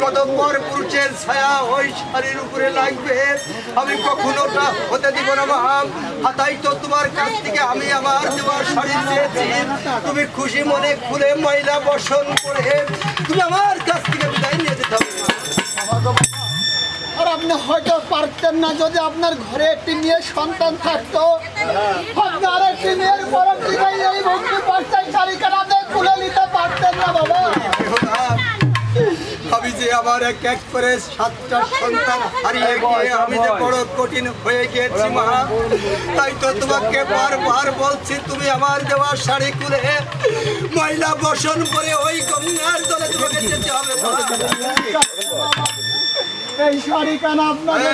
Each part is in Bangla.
কত পর পুরুষের ছায়া ওই শাড়ির উপরে লাগবে, আমি কখনো ওটা হতে দিব না মা। তাই তো তোমার কাছ থেকে আমি আমার দেওয়ার শাড়ি চেয়েছি, তুমি খুশি মনে খুলে ময়লা বর্ষণ করে তুমি আমার কাছ থেকে বিদায় নিয়ে যেতে হবে। আর আপনি হয়তো পারতেন না, যদি আপনার ঘরে একটি মেয়ে সন্তান থাকতো, আপনি আর একটি মেয়ের পরের দিকে এই ভক্তি পাঁচটায় শাড়িখানা আপনি খুলে নিতে পারতেন না বাবা। আমি যে আমার এক এক করে 7টা সন্তান হারিয়ে গিয়ে আমি যে বড় কঠিন হয়ে গিয়েছি মা। তাই তো তোমাকে বারবার বলছি, তুমি আমার দেওয়া শাড়ি খুলে ময়লা বর্ষণ করে ওই গঙ্গার জলে তোমাকে যেতে হবে। এই শাড়িখানা আপনাকে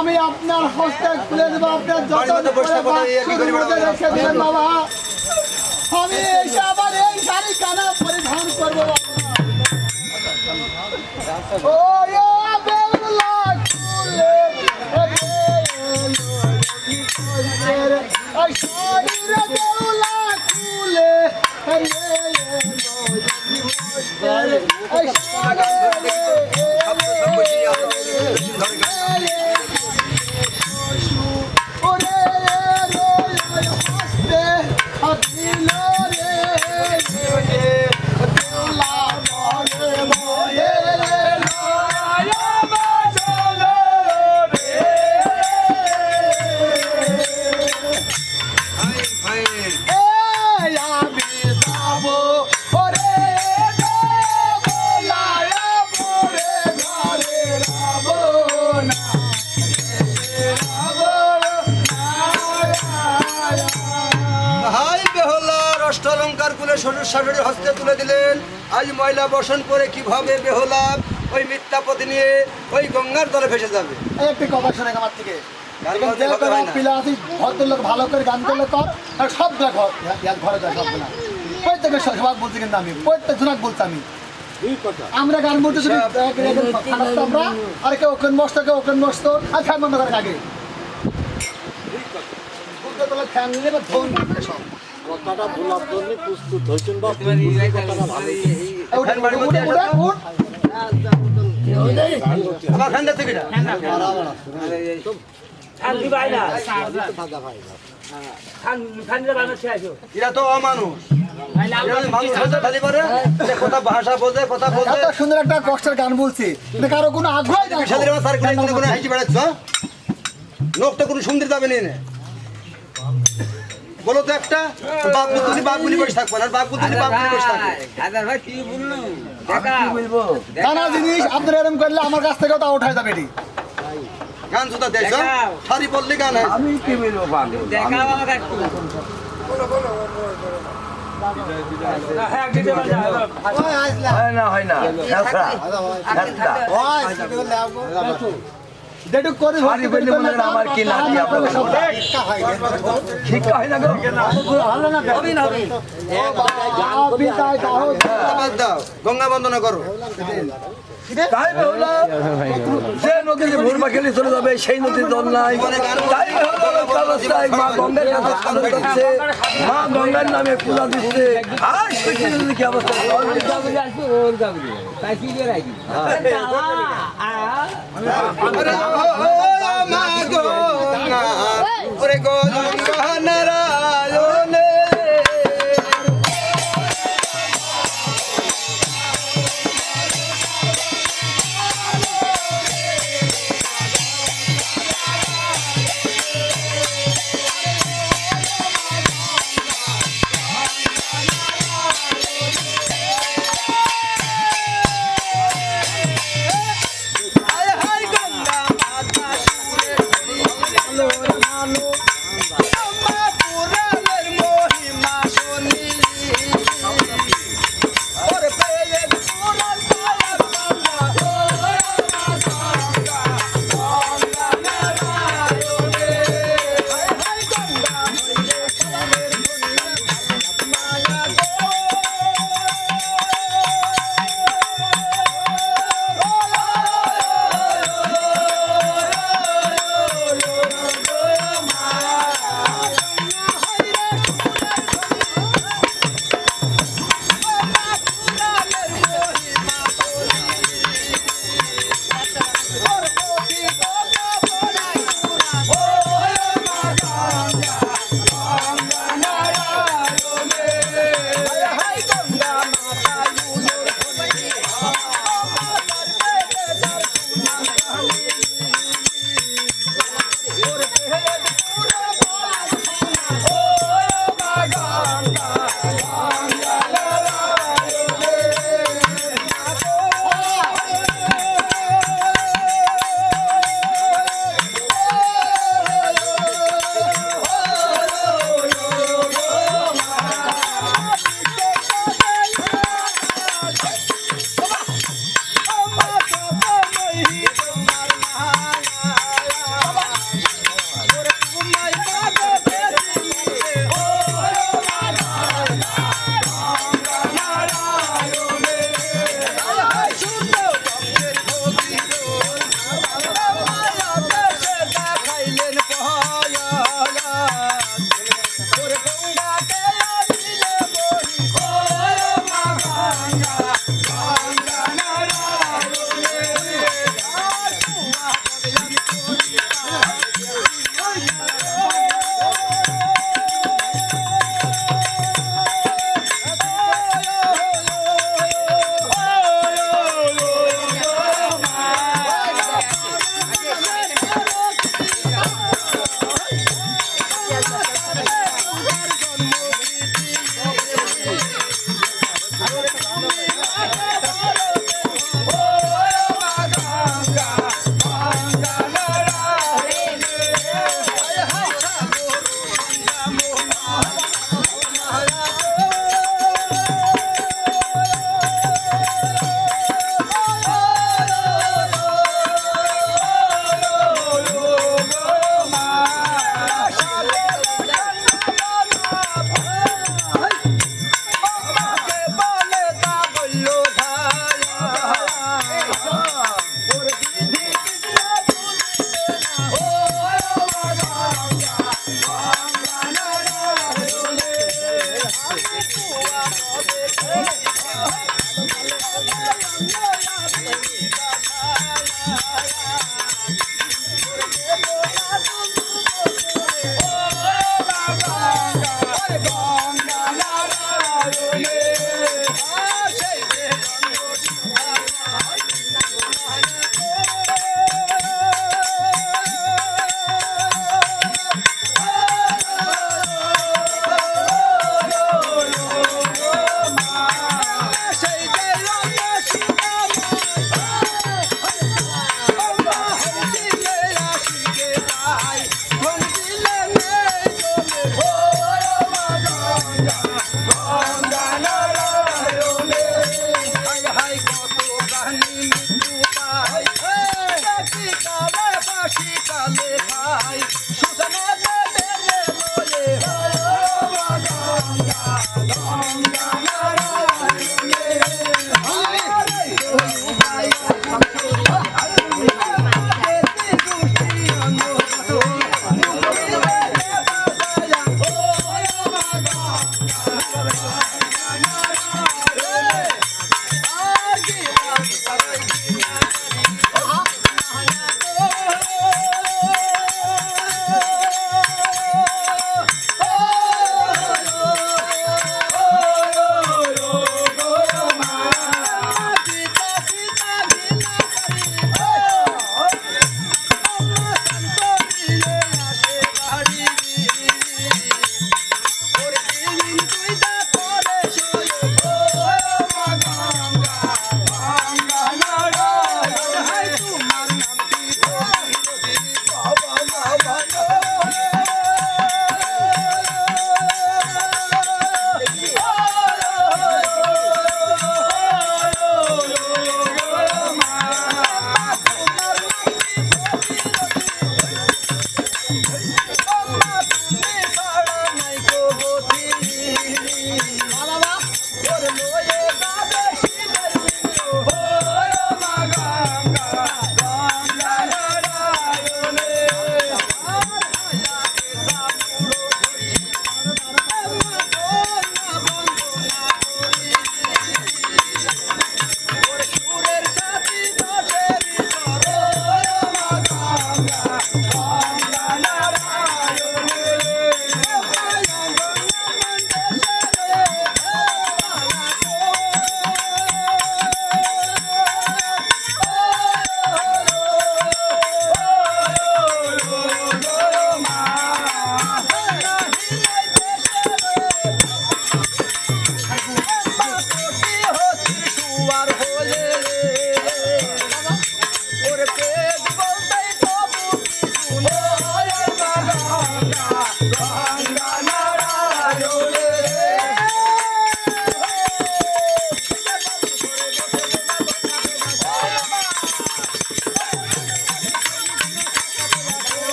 আমি আপনার হস্তে খুলে দেবো, আপনার যত রেখে দেবেন বাবা। আমি এসে আবার এই শাড়িখানা পরিধান করবো বাবা। ও বেলা খুলে শাড়ির বেলা খুলে শাশুড়ির হস্তে তুলে দিলেন। আজ ময়লা বর্ষণ করে কিভাবে বেহুলা ওই মিথ্যা পথে নিয়ে ওই গঙ্গার জলে ভেসে যাবে। একটি কথা শোনে আমার থেকে, ভদ্রলোক ভালো করে গান করলে কর, আর সবগুলা ঘরে যায় সবগুলা প্রত্যেকের সবাই বলছি, কিন্তু আমি প্রত্যেক জনাক বলছি আমি আমরা গান বলতে আমরা আর কেউ ওখান বসতো কেউ ওখান বসতো আর ফ্যান বন্ধ করে আগে ফ্যান নিলে বা ধন সব কথাটা বলার জন্য প্রস্তুত হয়েছেন বা সুন্দর একটা কষ্টের গান বলছি, কারো কোনো আগ্রহ লোক তো কোনো সুন্দর যাবে না। বলো তো একটা বাপ গুলি বসে থাকবো না, বাপ গুলি বসে থাকবো। নানা জিনিস আপনার এরকম করলে আমার কাছ থেকেও তা উঠাই যাবে। গান শুধু দেখো শাড়ি পরলে গান হয়। আমি কি বলবো হয় না আমার কি শিক্ষা হয় না গঙ্গা বন্দনা করো। যে নদীতে ভোর খেলে চলে যাবে সেই নদীর জল নাই। তাই অবস্থায় মা গঙ্গার কাছে মা গঙ্গার নামে পূজা দিচ্ছে। আর কি অবস্থা Hello.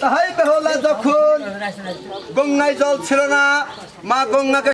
তাহাই বেহুলা যখন গঙ্গায় জল ছিল না, মা গঙ্গাকে